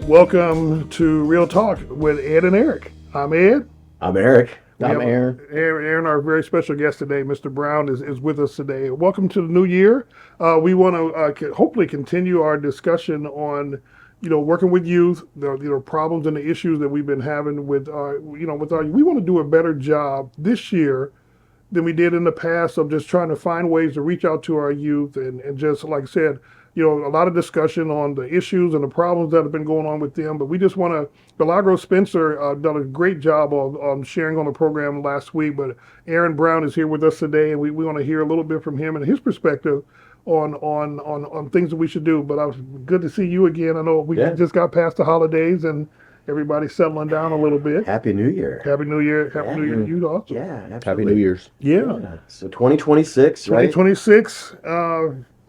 Welcome to Real Talk with Ed and Eric. I'm Ed. I'm Eric. We I'm have Aaron. Aaron, our very special guest today, Mr. Brown, is with us today. Welcome to the new year. We want to hopefully continue our discussion on, working with youth, the problems and the issues that we've been having with our, with our. We want to do a better job this year than we did in the past of just trying to find ways to reach out to our youth and just like I said, a lot of discussion on the issues and the problems that have been going on with them. But we just want to, Milagro Spencer done a great job of sharing on the program last week. But Aaron Brown is here with us today, and we want to hear a little bit from him and his perspective on things that we should do. But I was good to see you again. I know we Yeah. just got past the holidays and everybody's settling down a little bit. Happy New Year. Happy New Year. Happy New Year to you also. Yeah, absolutely. Happy New Year's. Yeah. Yeah. So 2026, right? 2026,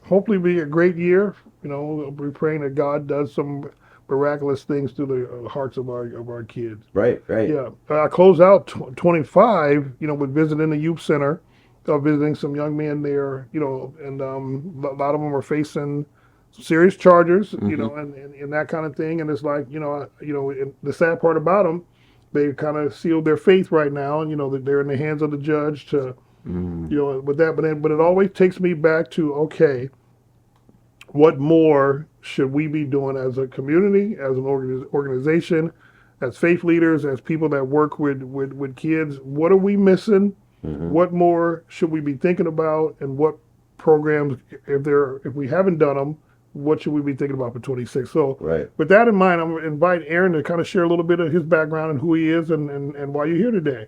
hopefully be a great year. We're praying that God does some miraculous things to the hearts of our kids. Right, right. Yeah. I close out 25, with visiting the youth center, visiting some young men there, and a lot of them are facing serious charges, and that kind of thing. And it's like, and the sad part about them, they kind of sealed their faith right now, and that they're in the hands of the judge to, with that. But it always takes me back to, okay, what more should we be doing as a community, as an organization, as faith leaders, as people that work with kids? What are we missing? What more should we be thinking about? And what programs, if we haven't done them, what should we be thinking about for 26? So Right. with that in mind, I'm going to invite Aaron to kind of share a little bit of his background and who he is and why you're here today.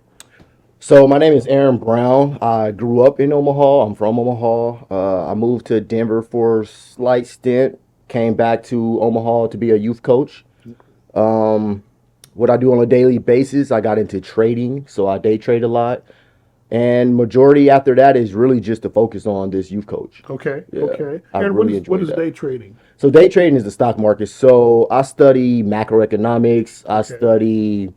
So my name is Aaron Brown. I grew up in Omaha. I'm from Omaha. I moved to Denver for a slight stint. Came back to Omaha to be a youth coach. What I do on a daily basis, I got into trading, so I day trade a lot. And majority after that is really just to focus on this youth coach. Okay. Yeah, Okay. I Aaron, really what enjoyed is that. day trading? So day trading is the stock market. So I study macroeconomics. I study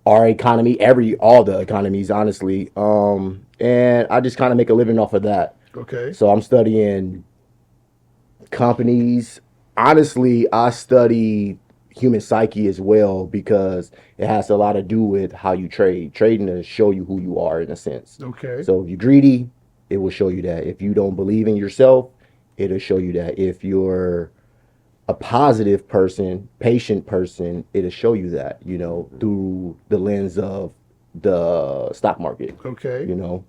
our economy, all the economies, honestly. And I just kind of make a living off of that. Okay. So I'm studying companies. Honestly, I study human psyche as well because it has a lot to do with how you trade. Trading to show you who you are in a sense. Okay. So if you're greedy, it will show you that. If you don't believe in yourself, it'll show you that. If you're a positive person, patient person, it'll show you that, through the lens of the stock market, Okay. you know.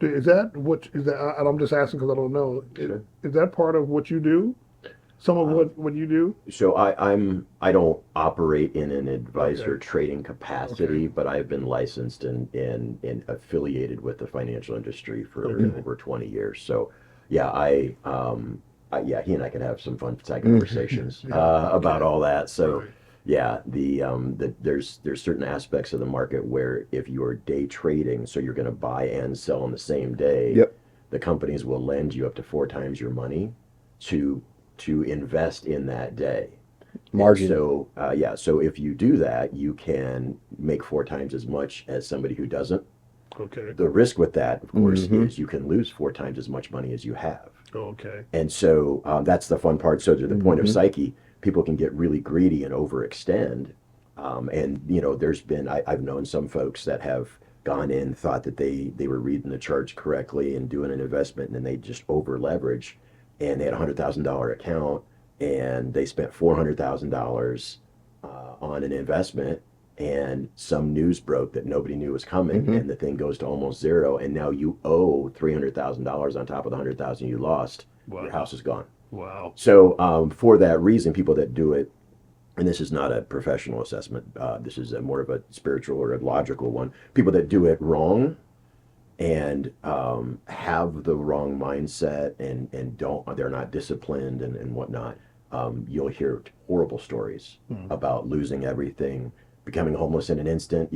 Is that what is that? And I'm just asking because I don't know. Is that part of what you do? Some of what you do? So I don't operate in an advice Okay. or trading capacity, Okay. but I've been licensed and affiliated with the financial industry for Okay. over 20 years. So yeah, yeah, he and I could have some fun side conversations about all that. So Right. yeah, there's certain aspects of the market where if you're day trading, so you're going to buy and sell on the same day, Yep. the companies will lend you up to 4 times your money to invest in that day. Margin. So yeah, so if you do that, you can make 4 times as much as somebody who doesn't. Okay. The risk with that, of course, is you can lose 4 times as much money as you have. Okay. And so that's the fun part. So to the point of psyche, people can get really greedy and overextend. And I've known some folks that have gone in, thought that they were reading the charts correctly and doing an investment, and then they just over leverage, and they had $100,000 account, and they spent $400,000 on an investment, and some news broke that nobody knew was coming, and the thing goes to almost zero, and now you owe $300,000 on top of the 100,000 you lost. Wow. Your house is gone. Wow. So for that reason, people that do it, and this is not a professional assessment, this is more of a spiritual or a logical one. People that do it wrong and have the wrong mindset and they're not disciplined and whatnot, you'll hear horrible stories about losing everything, becoming homeless in an instant.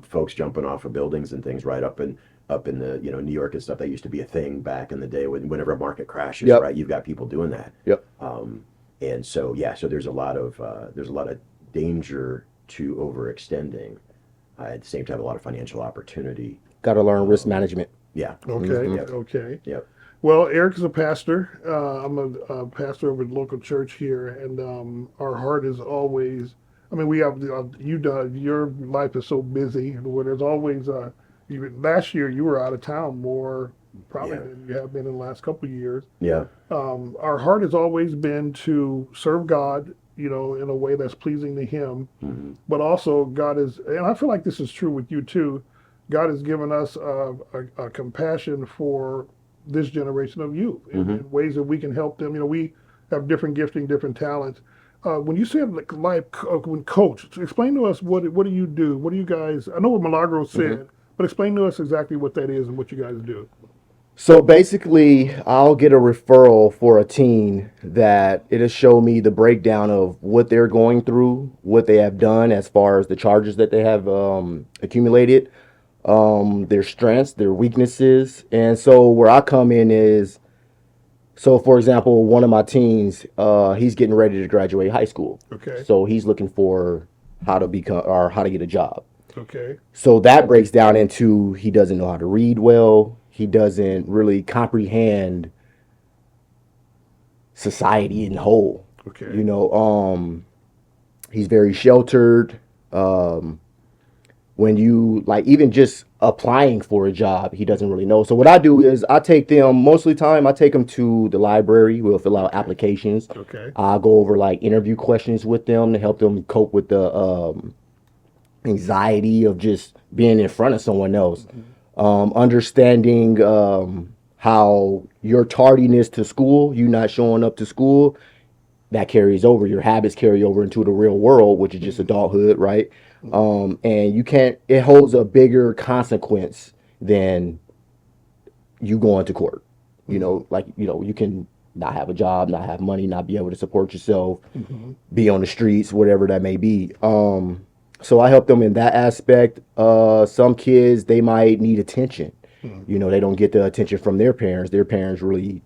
Folks jumping off of buildings and things right up in the New York and stuff. That used to be a thing back in the day whenever a market crashes. Yep. Right, you've got people doing that. Yep. And so yeah, so there's a lot of danger to overextending. At the same time, a lot of financial opportunity. Got to learn risk management. Yeah. Okay. Yep. Okay. Yep. Well, Eric is a pastor. I'm a pastor of a local church here, and our heart is always. I mean, we have you done. Your life is so busy, where there's always. Last year you were out of town more probably Yeah. than you have been in the last couple of years. Yeah. Our heart has always been to serve God, in a way that's pleasing to Him. Hmm. But also, God is, and I feel like this is true with you too. God has given us a compassion for this generation of youth in ways that we can help them. We have different gifting, different talents. When you said like when coach, explain to us what do you do? What do you guys? I know what Milagro said, but explain to us exactly what that is and what you guys do. So basically, I'll get a referral for a teen that it'll show me the breakdown of what they're going through, what they have done as far as the charges that they have accumulated, their strengths, their weaknesses. And so where I come in is, so for example, one of my teens, he's getting ready to graduate high school. Okay. So he's looking for how to become or how to get a job. Okay. So that breaks down into he doesn't know how to read well. He doesn't really comprehend society in whole. Okay. He's very sheltered. When you like even just applying for a job, he doesn't really know. So what I do is I take them mostly time. I take them to the library. We'll fill out applications. Okay. I'll go over like interview questions with them to help them cope with the anxiety of just being in front of someone else. Understanding how your tardiness to school, you not showing up to school, that carries over. Your habits carry over into the real world, which is just adulthood, right? And you can't. It holds a bigger consequence than you going to court. You can not have a job, not have money, not be able to support yourself, be on the streets, whatever that may be. So I help them in that aspect. Some kids, they might need attention. They don't get the attention from their parents. Their parents really,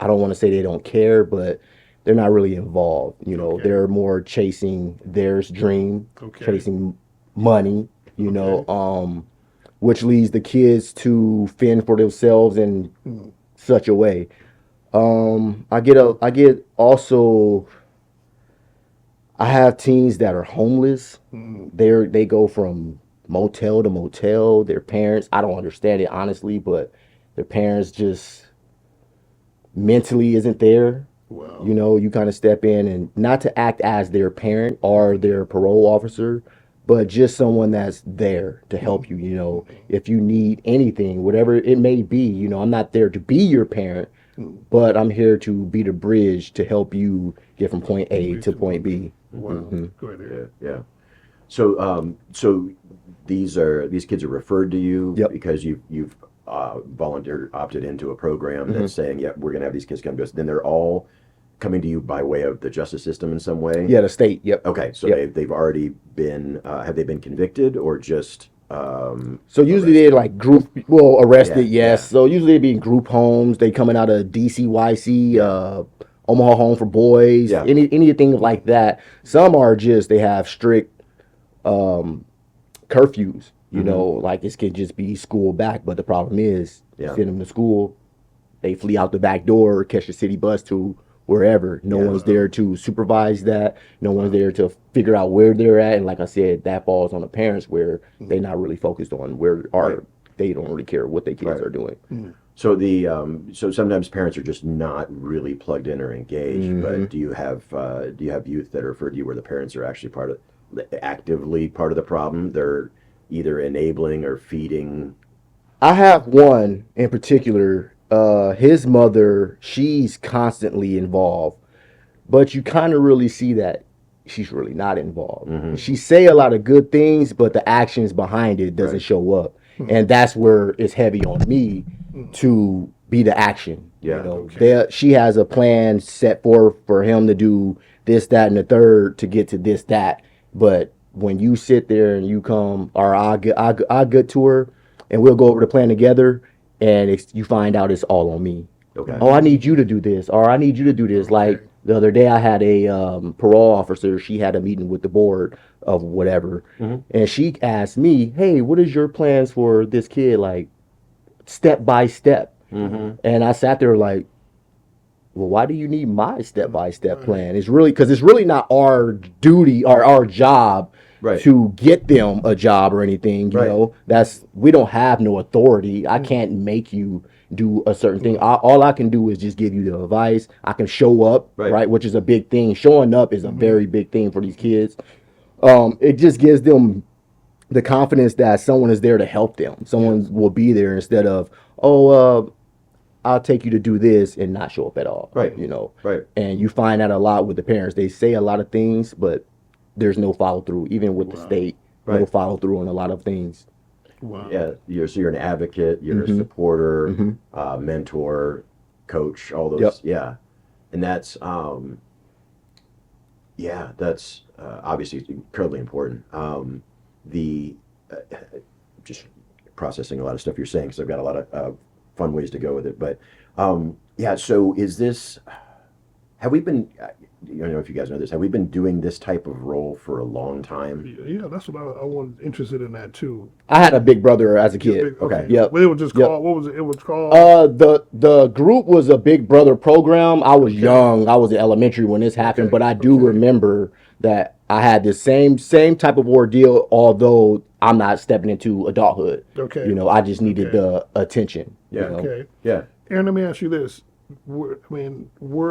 I don't want to say they don't care, but they're not really involved. Okay. They're more chasing their dream, Okay. chasing money, which leads the kids to fend for themselves in such a way. I get also, I have teens that are homeless. They go from motel to motel. Their parents, I don't understand it honestly, but their parents just mentally isn't there. Wow. You kind of step in and not to act as their parent or their parole officer, but just someone that's there to help you. If you need anything, whatever it may be, I'm not there to be your parent, but I'm here to be the bridge to help you get from point A to point B. Wow. Go ahead. Yeah. So these kids are referred to you Yep. because you've volunteered, opted into a program that's saying, yeah, we're gonna have these kids come to us. Then they're all coming to you by way of the justice system in some way. Yeah, the state. Yep. Okay, so Yep. they've already been have they been convicted or just So usually they're like arrested, Yeah, yes. yeah. So usually they be in group homes. They coming out of DCYC, Omaha Home for Boys, Yeah. anything like that. Some are just they have strict curfews. Like this could just be school back, but the problem is Yeah. send them to school, they flee out the back door, catch the city bus to wherever. No one's there to supervise that. No one's there to figure out where they're at. And like I said, that falls on the parents where they're not really focused on where are they don't really care what their kids Right. are doing. So so sometimes parents are just not really plugged in or engaged. But do you have youth that are referred to you where the parents are actually actively part of the problem? They're either enabling or feeding. I have one in particular. His mother, she's constantly involved, but you kind of really see that she's really not involved. She say a lot of good things, but the actions behind it doesn't show up, and that's where it's heavy on me to be the action. Yeah. She has a plan set for him to do this, that, and the third to get to this, that, but when you sit there and you come, or I get to her, and we'll go over the plan together. And you find out it's all on me. Okay. Oh, I need you to do this, or I need you to do this. Like the other day, I had a parole officer. She had a meeting with the board of whatever, and she asked me, "Hey, what is your plans for this kid? Like, step by step. Mm-hmm. And I sat there like, well, why do you need my step by step plan? It's really because it's really not our duty or our job Right. to get them a job or anything. You Right. know, we don't have no authority. I can't make you do a certain thing. All I can do is just give you the advice. I can show up, Right. right, which is a big thing. Showing up is a very big thing for these kids. It just gives them the confidence that someone is there to help them. Someone will be there instead of, I'll take you to do this and not show up at all. Right. You know. Right. And you find that a lot with the parents. They say a lot of things, but there's no follow through. Even with the state, no Right. follow through on a lot of things. Wow. Yeah, you're an advocate, you're Mm-hmm. a supporter, mentor, coach, all those. Yep. Yeah, and that's that's obviously incredibly important. The just processing a lot of stuff you're saying because I've got a lot of fun ways to go with it. But yeah, so is this? Have we been? I don't know if you guys know this. Have we been doing this type of role for a long time? Yeah, that's what I was interested in that too. I had a big brother as a kid. Okay. Yep. But it was just Yep. called. What was it? It was called. The group was a Big Brother program. I was young. I was in elementary when this happened, Okay, but I do okay. remember that I had the same type of ordeal. Although I'm not stepping into adulthood. Okay. You know, I just needed Okay. the attention. Yeah. You know? Okay. Yeah. Aaron, let me ask you this: where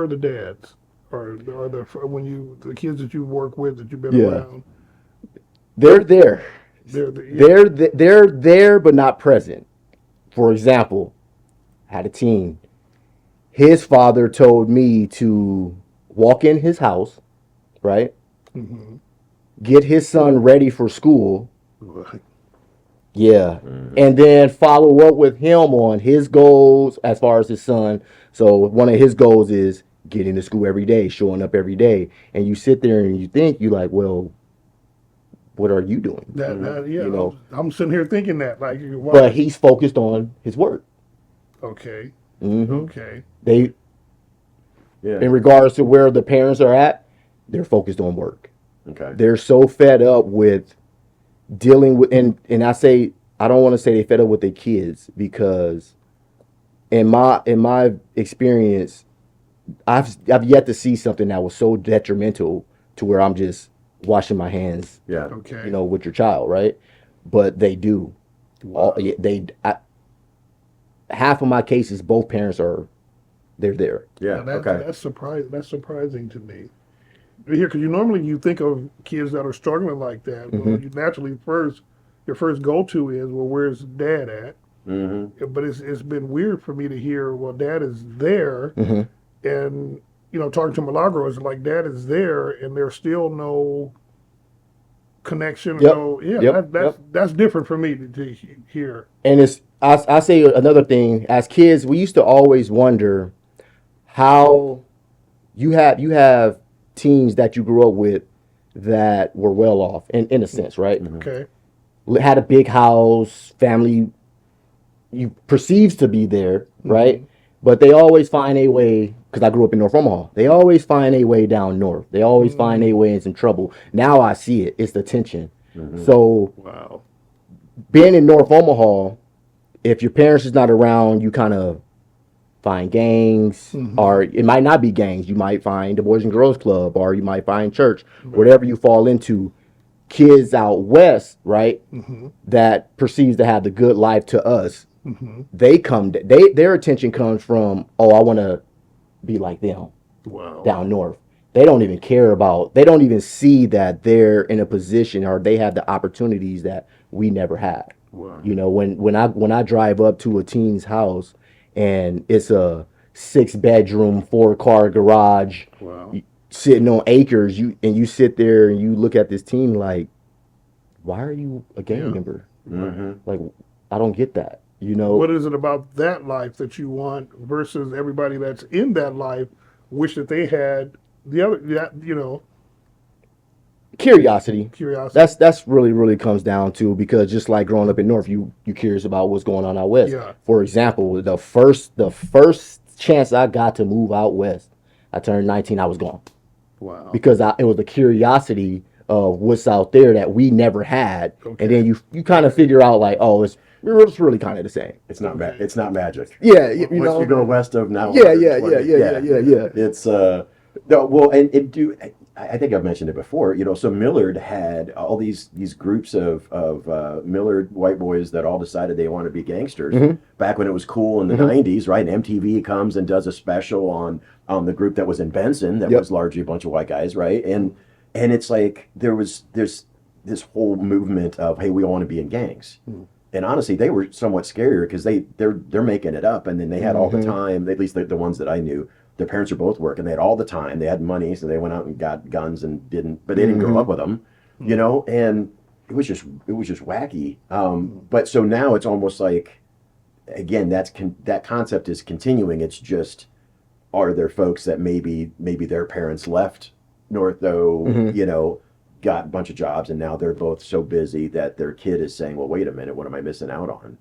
are the dads, or are the kids that you work with that you've been Yeah. around? They're there. They're They're there, but not present. For example, I had a teen. His father told me to walk in his house, right? Get his son ready for school. Yeah. And then follow up with him on his goals as far as his son. So one of his goals is getting to school every day, showing up every day. And you sit there and you think, you like, well, what are you doing? yeah. You know. I'm sitting here thinking that why? But he's focused on his work. Okay. hmm Okay. They, Yeah. in regards to where the parents are at, they're focused on work. Okay. They're so fed up with dealing with, and I don't want to say they fed up with their kids, because in my experience, I've yet to see something that was so detrimental to where I'm just washing my hands, Yeah. Okay. you know, with your child, right? But they do. Half of my cases, both parents they're there. Yeah. Now Okay. That's surprising. That's surprising to me. Here, because normally you think of kids that are struggling like that. Mm-hmm. Well, you naturally your first go to is, well, where's dad at? Mm-hmm. But it's been weird for me to hear, well, dad is there, Mm-hmm. and talking to Milagro, it's like dad is there, and there's still no connection. Yep. No, yeah, Yep. that's different for me to hear. And I say another thing. As kids, we used to always wonder how you have teens that you grew up with that were well off, in a sense, right? Okay. Had a big house, family you perceives to be there, right? But they always find a way, because I grew up in North Omaha. They always find a way down north. They always find a way in some trouble. Now I see it. It's the tension. So Wow. being in North Omaha, if your parents is not around, you kind of find gangs, or it might not be gangs. You might find the Boys and Girls Club, or you might find church, whatever you fall into. Kids out west, right, that perceives to have the good life to us, their attention comes from, oh, I want to be like them Wow. down north. They don't even care about, they don't even see that they're in a position or they have the opportunities that we never had. Wow. You know, when I drive up to a teen's house and it's a 6-bedroom, 4-car garage, Wow. sitting on acres, you sit there and you look at this teen like, why are you a gang member? Mm-hmm. Like, I don't get that. You know, What is it about that life that you want versus everybody that's in that life wish that they had the other, curiosity. curiosity? That's really comes down to, because just like growing up in North, you curious about what's going on out west. Yeah. For example, the first chance I got to move out west, I turned 19, I was gone. Wow. Because it was the curiosity of what's out there that we never had. Okay. And then you kind of figure out like, oh, it's It's really kind of the same. It's not it's not magic. Yeah, you Once know. you go west of now. Yeah. It's no, well, and it do. I think I've mentioned it before. You know, so Millard had all these groups of Millard white boys that all decided they want to be gangsters back when it was cool in the '90s, right? And MTV comes and does a special on the group that was in Benson that was largely a bunch of white guys, right? And it's like there's this whole movement of, hey, we all want to be in gangs. And honestly, they were somewhat scarier because they're making it up, and then they had all the time. At least the ones that I knew, their parents were both working. They had all the time. They had money, so they went out and got guns and but they didn't grow up with them, you know. And it was just wacky. But so now it's almost like, again, that concept is continuing. It's just, are there folks that maybe their parents left North Though, you know, got a bunch of jobs, and now they're both so busy that their kid is saying, well, wait a minute, what am I missing out on?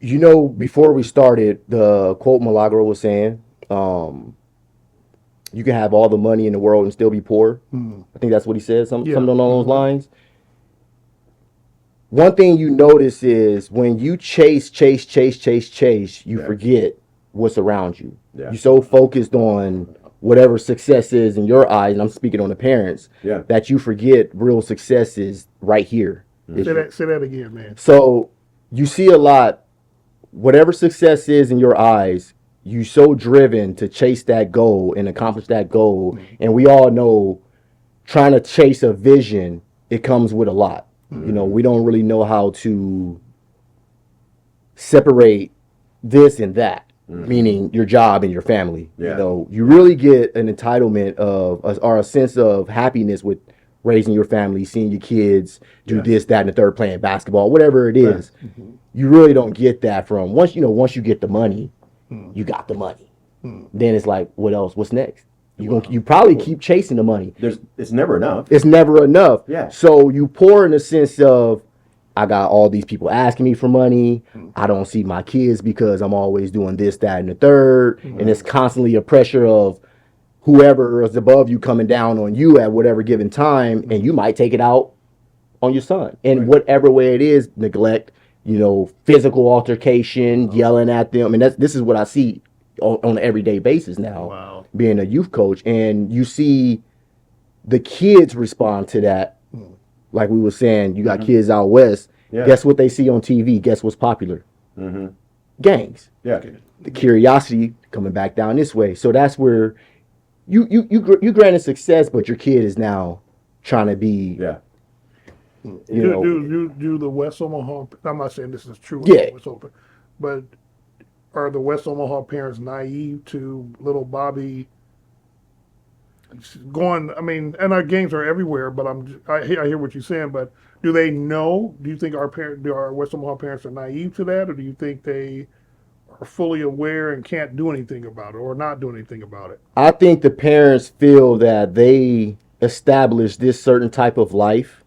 You know, before we started, the quote Milagro was saying, you can have all the money in the world and still be poor. I think that's what he said, something along those lines. One thing you notice is when you chase, you forget what's around you. Yeah. You're so focused on whatever success is in your eyes, and I'm speaking on the parents, that you forget real success is right here. Say that again, man. So you see a lot, whatever success is in your eyes, you so driven to chase that goal and accomplish that goal. And we all know trying to chase a vision, it comes with a lot. You know, we don't really know how to separate this and that, meaning your job and your family. You know, you really get an entitlement or a sense of happiness with raising your family, seeing your kids do this, that, and the third, playing basketball, whatever it is. You really don't get that from once you get the money, you got the money. Then it's like, what else? What's next? You probably keep chasing the money. It's never enough. It's never enough. Yeah. So you pour in the sense of, I got all these people asking me for money. I don't see my kids because I'm always doing this, that, and the third. And it's constantly a pressure of whoever is above you coming down on you at whatever given time. And you might take it out on your son in whatever way it is, neglect, you know, physical altercation, yelling at them. And this is what I see on an everyday basis now, being a youth coach. And you see the kids respond to that. Like we were saying, you got kids out west. Guess what they see on TV? Guess what's popular? Gangs. The curiosity coming back down this way. So that's where you granted success, but your kid is now trying to be. Do the West Omaha? I'm not saying this is true. West Omaha, but are the West Omaha parents naive to little Bobby going? I mean, and our games are everywhere. But I hear what you're saying. But do they know? Do you think our West Omaha parents are naive to that, or do you think they are fully aware and can't do anything about it, or not do anything about it? I think the parents feel that they established this certain type of life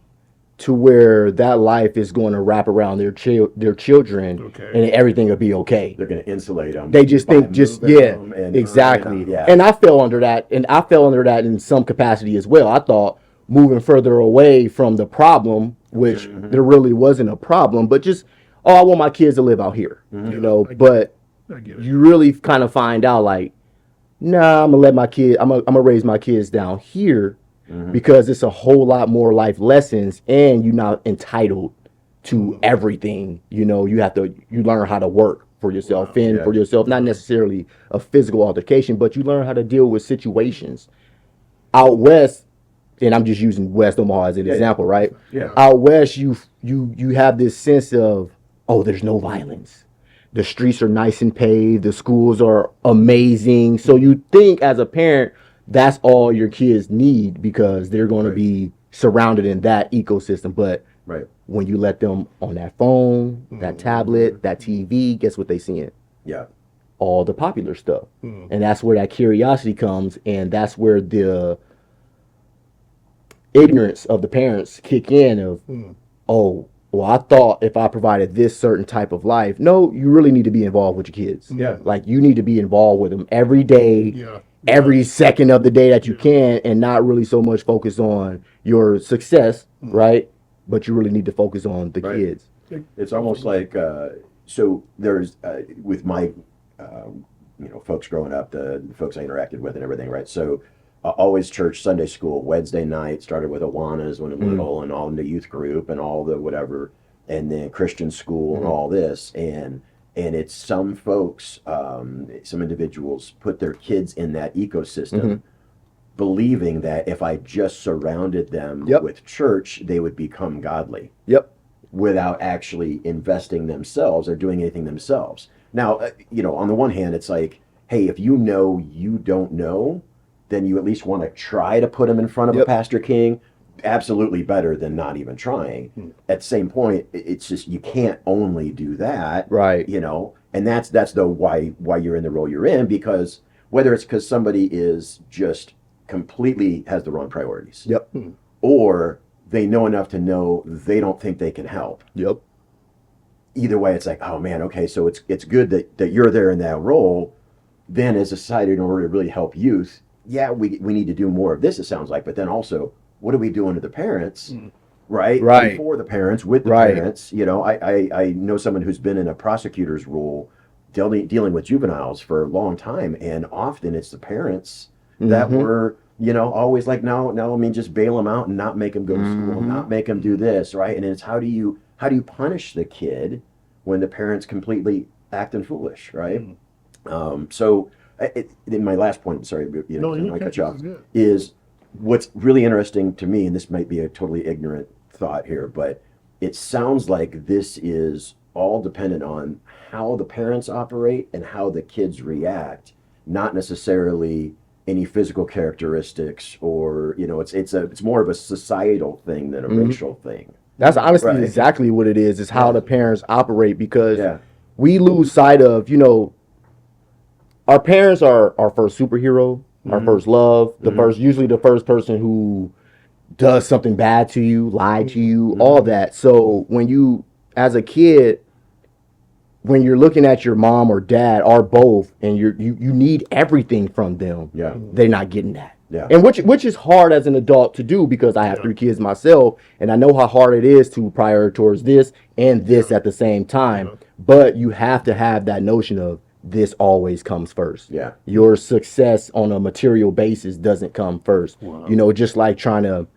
to where that life is going to wrap around their children, and everything will be okay. They're going to insulate them. They just think, exactly. And I fell under that, in some capacity as well. I thought moving further away from the problem, which there really wasn't a problem, but just, I want my kids to live out here, you know. But you really kind of find out, like, nah, I'm gonna raise my kids down here. Because it's a whole lot more life lessons, and you're not entitled to everything. You know, you learn how to work for yourself, fend for yourself, not necessarily a physical altercation, but you learn how to deal with situations. Out west, and I'm just using West Omaha as an example, right? Out west, you have this sense of, there's no violence. The streets are nice and paved. The schools are amazing. So you think as a parent, that's all your kids need because they're going to be surrounded in that ecosystem. But when you let them on that phone, that tablet, that TV, guess what they seeing? All the popular stuff. And that's where that curiosity comes, and that's where the ignorance of the parents kick in of, I thought if I provided this certain type of life. No, you really need to be involved with your kids. Like, you need to be involved with them every day. Every second of the day that you can, and not really so much focus on your success, right? but you really need to focus on the Right. kids. It's almost like so. There's with my folks growing up, the folks I interacted with and everything, right? So always church, Sunday school, Wednesday night started with Awanas when I'm little, and all in the youth group and all the whatever, and then Christian school and all this, and it's some folks, some individuals put their kids in that ecosystem. Believing that if I just surrounded them Yep. with church, they would become godly Yep. without actually investing themselves or doing anything themselves. Now, on the one hand, it's like, hey, if you know you don't know, then you at least want to try to put them in front of a Yep. Pastor King. Absolutely better than not even trying. At the same point, it's just you can't only do that, Right. And that's the why you're in the role you're in, because whether it's because somebody is just completely has the wrong priorities, Yep. or they know enough to know they don't think they can help. Yep. Either way, it's like, oh man, okay, so it's good that you're there in that role. Then as a society, in order to really help youth, yeah, we need to do more of this, it sounds like, but then also, what are we doing to the parents, right? Right. And for the parents, with the Right. parents. I know someone who's been in a prosecutor's role dealing with juveniles for a long time, and often it's the parents that were, always like, no, I mean, just bail them out and not make them go to school, not make them do this, right? And it's how do you punish the kid when the parents completely acting foolish, right? So, in my last point, sorry, No, you I okay, cut you off, this is good. is what's really interesting to me, and this might be a totally ignorant thought here, but it sounds like this is all dependent on how the parents operate and how the kids react, not necessarily any physical characteristics, or it's more of a societal thing than a racial thing. That's honestly Right. exactly what it is how the parents operate, because Yeah. we lose sight of, our parents are our first superhero, our first love, usually the first person who does something bad to you, lied to you, all that. So when you, as a kid, when you're looking at your mom or dad or both, and you need everything from them, Yeah. they're not getting that. Yeah. And which is hard as an adult to do, because I have 3 kids myself, and I know how hard it is to prioritize this and this at the same time. But you have to have that notion of this always comes first. Yeah. Your success on a material basis doesn't come first. Just like trying to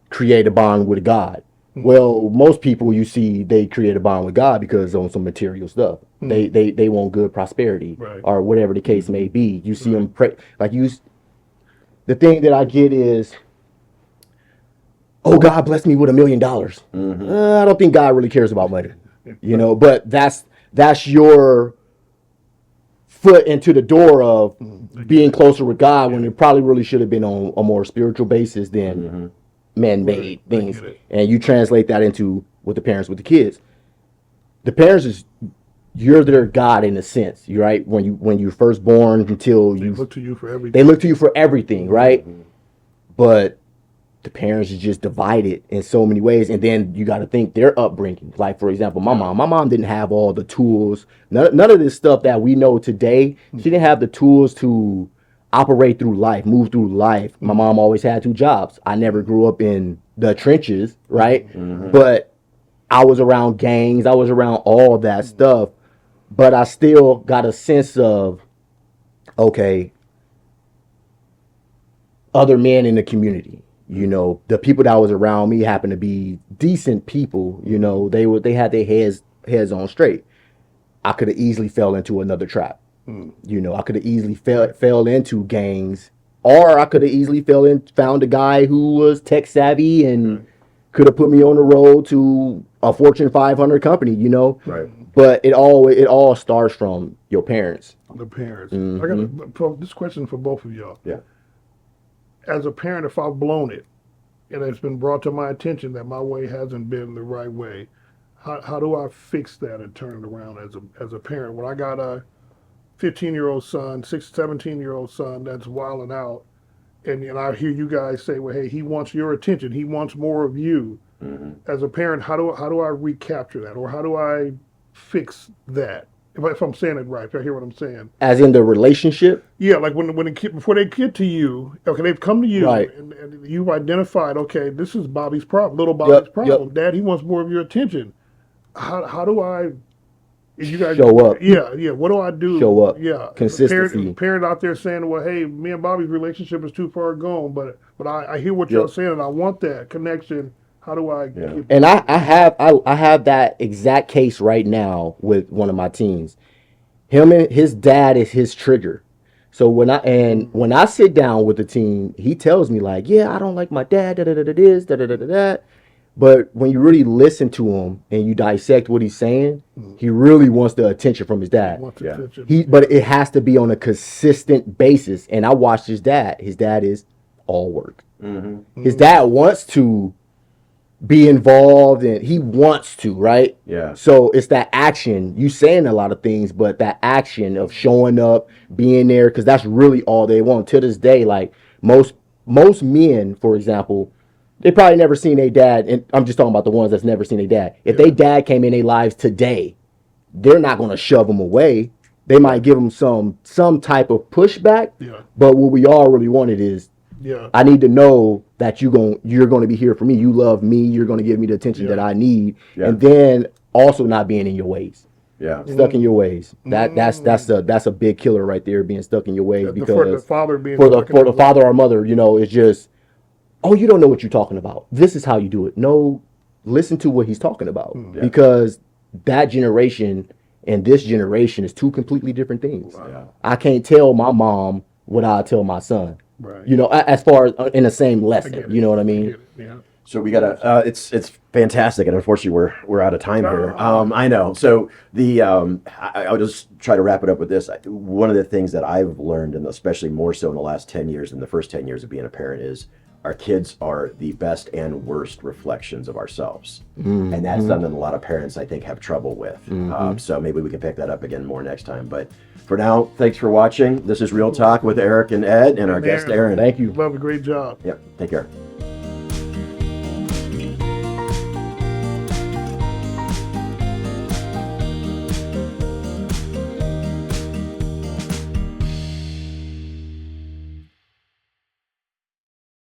create a bond with God. Well, most people you see, they create a bond with God because on some material stuff. They want good prosperity, Right. or whatever the case may be. You see them pray, like the thing that I get is, oh, God bless me with $1 million. I don't think God really cares about money, but that's your foot into the door of being closer with God, when it probably really should have been on a more spiritual basis than man-made things. get it. And you translate that into with the parents, with the kids. The parents is, you're their God in a sense, right? When you're first born until They you look to you for everything. they look to you for everything, right? But the parents is just divided in so many ways, and then you got to think their upbringing. Like, for example, my mom didn't have all the tools. None of this stuff that we know today. She didn't have the tools to operate through life, move through life. My mom always had 2 jobs. I never grew up in the trenches, right? But I was around gangs. I was around all that stuff. But I still got a sense of, okay, other men in the community, the people that was around me happened to be decent people. They had their heads on straight. I could have easily fell into another trap. I could have easily fell into gangs, or I could have easily found a guy who was tech savvy and could have put me on the road to a Fortune 500 company. Right. But it all starts from your parents. The parents. I got this question for both of y'all. Yeah. As a parent, if I've blown it, and it's been brought to my attention that my way hasn't been the right way, how do I fix that and turn it around as a parent? When I got a 15-year-old son, 17-year-old son that's wilding out, and I hear you guys say, well, hey, he wants your attention, he wants more of you. As a parent, how do I recapture that, or how do I fix that? if I'm saying it right, if I hear what I'm saying. As in the relationship. Yeah, like when the kid, before they get to you, okay, they've come to you, Right. and you've identified, okay, this is Bobby's problem, little Bobby's Yep, problem. Dad, he wants more of your attention. How do I? You guys Show up. Yeah. What do I do? Show up. Yeah. Consistency. Parent out there saying, well, hey, me and Bobby's relationship is too far gone, but I hear what y'all Yep. saying, and I want that connection. How do I? Get, And I have that exact case right now with one of my teens. Him and his dad is his trigger. So when I sit down with the teen, he tells me like, yeah, I don't like my dad, da da da da this, da da da da that. But when you really listen to him and you dissect what he's saying, he really wants the attention from his dad. wants Yeah. attention. But it has to be on a consistent basis. And I watched his dad. His dad is all work. His dad wants to be involved and he wants to, right? Yeah. So it's that action. You saying a lot of things, but that action of showing up, being there, because that's really all they want. To this day, like most men, for example, they probably never seen their dad, and I'm just talking about the ones that's never seen their dad. If their dad came in their lives today, they're not going to shove them away. They might give them some type of pushback. Yeah. But what we all really wanted is, Yeah. I need to know that you're going to be here for me. You love me. You're going to give me the attention that I need. Yeah. And then also not being in your ways, Yeah. stuck in your ways. That's a big killer right there, being stuck in your ways. For the Because father being for the stuck in his father or mother, it's just, oh, you don't know what you're talking about. This is how you do it. No, listen to what he's talking about, because that generation and this generation is two completely different things. Yeah. I can't tell my mom what I tell my son. Right. As far as in the same lesson, get it. you know what I mean? Yeah. So we gotta. It's fantastic, and unfortunately we're out of time here. I know. So I'll just try to wrap it up with this. One of the things that I've learned, and especially more so in the last 10 years than the first 10 years of being a parent, is our kids are the best and worst reflections of ourselves, and that's something a lot of parents I think have trouble with. So maybe we can pick that up again more next time. But for now, thanks for watching. This is Real Talk with Eric and Ed, and our guest Aaron. Thank you. Love a great job. Yep. Take care.